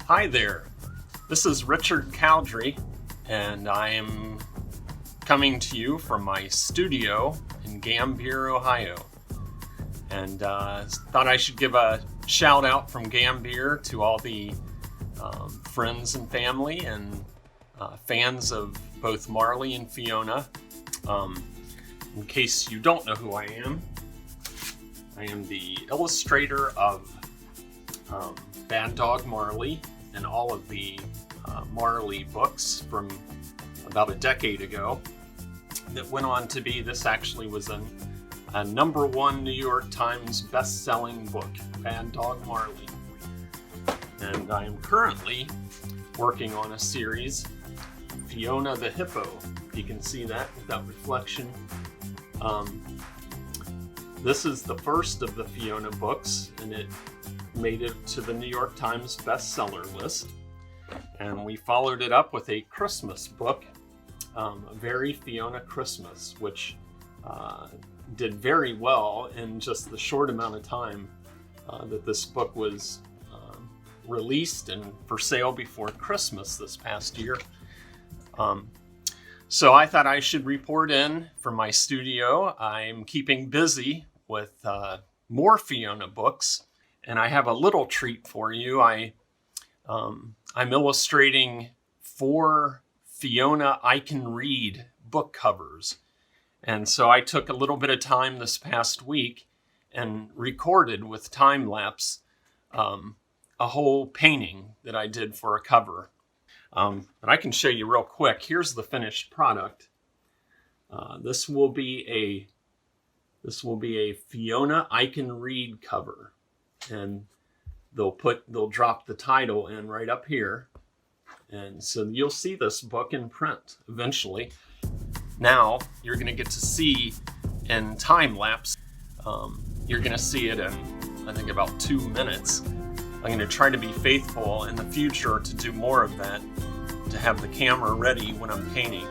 Hi there, this is Richard Cowdrey, and I am coming to you from my studio in Gambier, Ohio. And thought I should give a shout out from Gambier to all the friends and family and fans of both Marley and Fiona. In case you don't know who I am the illustrator of Bad Dog Marley and all of the Marley books from about a decade ago that went on to be, this actually was a #1 New York Times best-selling book, Bad Dog Marley. And I am currently working on a series, Fiona the Hippo. You can see that with that reflection. This is the first of the Fiona books, and it made it to the New York Times bestseller list. And we followed it up with a Christmas book, A Very Fiona Christmas, which did very well in just the short amount of time that this book was released and for sale before Christmas this past year. So I thought I should report in from my studio. I'm keeping busy with more Fiona books, and I have a little treat for you. I'm illustrating 4 Fiona I Can Read book covers. And so I took a little bit of time this past week and recorded with Timelapse a whole painting that I did for a cover. But I can show you real quick. Here's the finished product. This will be a Fiona I Can Read cover, and they'll drop the title in right up here, and so you'll see this book in print eventually. Now you're going to get to see in time lapse. You're going to see it in, I think, about 2 minutes. I'm going to try to be faithful in the future to do more of that, to have the camera ready when I'm painting.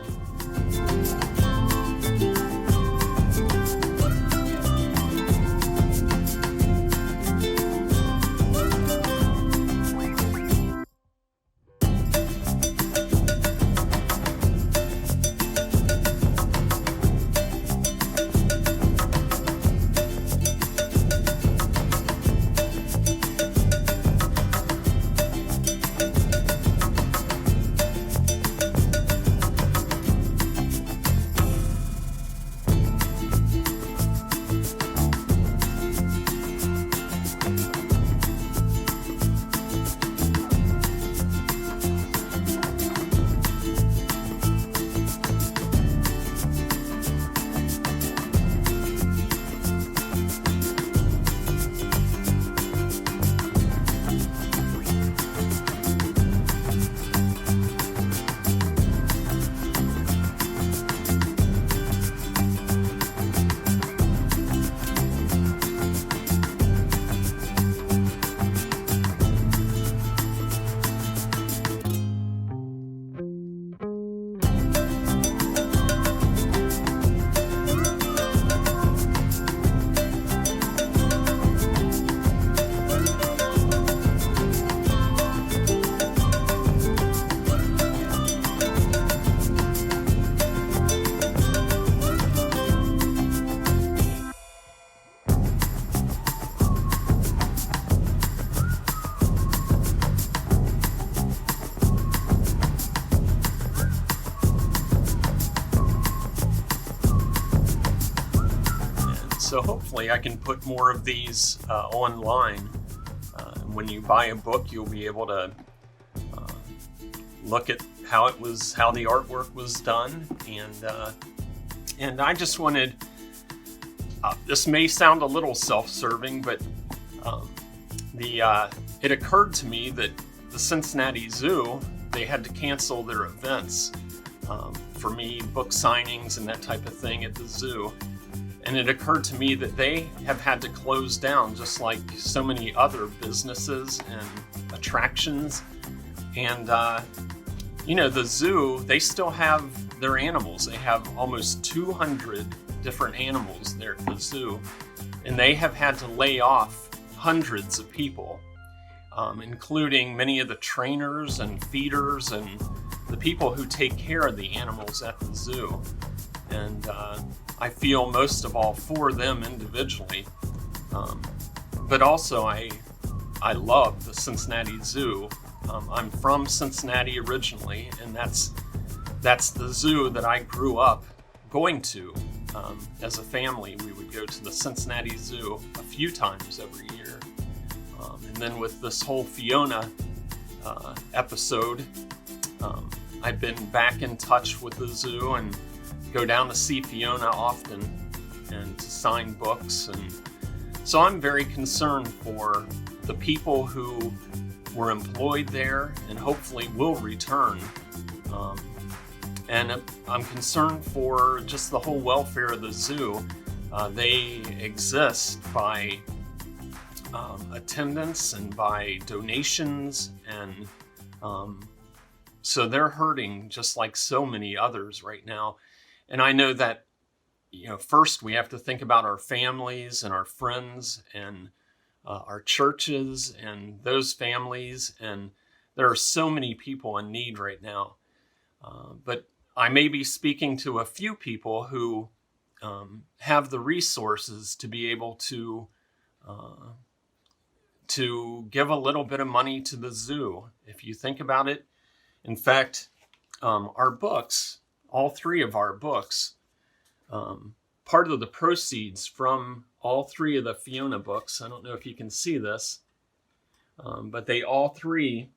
So hopefully I can put more of these online. When you buy a book, you'll be able to look at how the artwork was done. And I just wanted, this may sound a little self-serving, but it occurred to me that the Cincinnati Zoo, they had to cancel their events for me, book signings and that type of thing at the zoo. And it occurred to me that they have had to close down just like so many other businesses and attractions. And, the zoo, they still have their animals. They have almost 200 different animals there at the zoo. And they have had to lay off hundreds of people. including many of the trainers and feeders and the people who take care of the animals at the zoo. And I feel most of all for them individually. But also I love the Cincinnati Zoo. I'm from Cincinnati originally, and that's the zoo that I grew up going to. As a family, we would go to the Cincinnati Zoo a few times every year. And then with this whole Fiona episode, I've been back in touch with the zoo and go down to see Fiona often and to sign books. And so I'm very concerned for the people who were employed there and hopefully will return. And I'm concerned for just the whole welfare of the zoo. They exist by attendance and by donations, and so they're hurting just like so many others right now. And I know that, first we have to think about our families and our friends and our churches and those families. And there are so many people in need right now. But I may be speaking to a few people who have the resources to be able to give a little bit of money to the zoo. If you think about it, in fact, our books, all three of our books, part of the proceeds from all three of the Fiona books, I don't know if you can see this, but they all three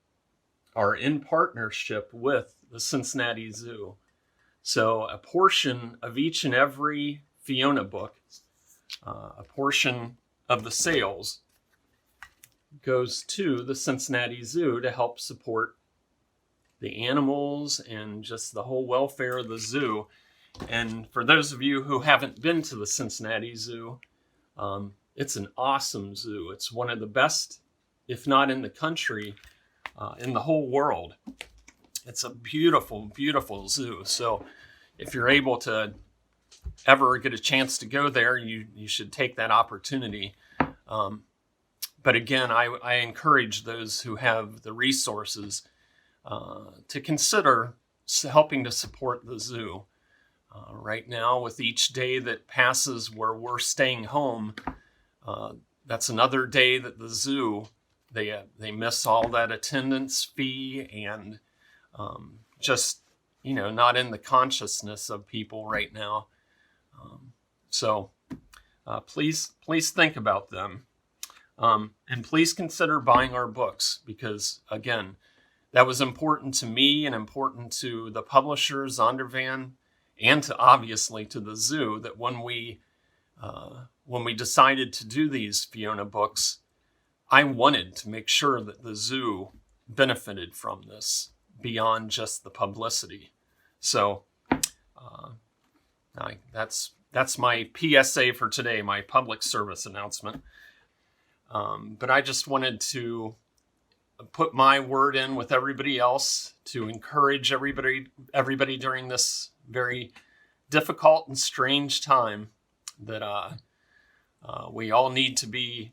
are in partnership with the Cincinnati Zoo. So a portion of each and every Fiona book, a portion of the sales goes to the Cincinnati Zoo to help support the animals and just the whole welfare of the zoo. And for those of you who haven't been to the Cincinnati Zoo, it's an awesome zoo. It's one of the best, if not in the country, in the whole world. It's a beautiful, beautiful zoo. So if you're able to ever get a chance to go there, you should take that opportunity. But again, I encourage those who have the resources to consider helping to support the zoo. Right now, with each day that passes where we're staying home, that's another day that the zoo, they miss all that attendance fee and just, not in the consciousness of people right now. So please think about them. And please consider buying our books because, again, that was important to me and important to the publisher, Zondervan, and obviously to the zoo, that when we decided to do these Fiona books, I wanted to make sure that the zoo benefited from this beyond just the publicity. So that's my PSA for today, my public service announcement. But I just wanted to put my word in with everybody else to encourage everybody during this very difficult and strange time that we all need to be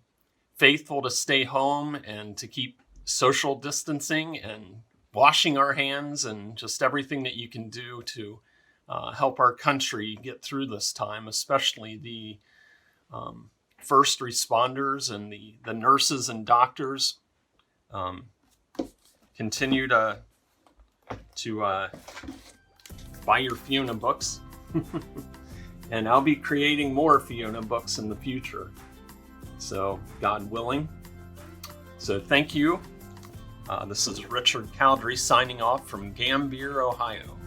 faithful to stay home and to keep social distancing and washing our hands and just everything that you can do to help our country get through this time, especially the first responders and the nurses and doctors. Continue to buy your Fiona books. And I'll be creating more Fiona books in the future. So, God willing. So thank you. This is Richard Cowdrey signing off from Gambier, Ohio.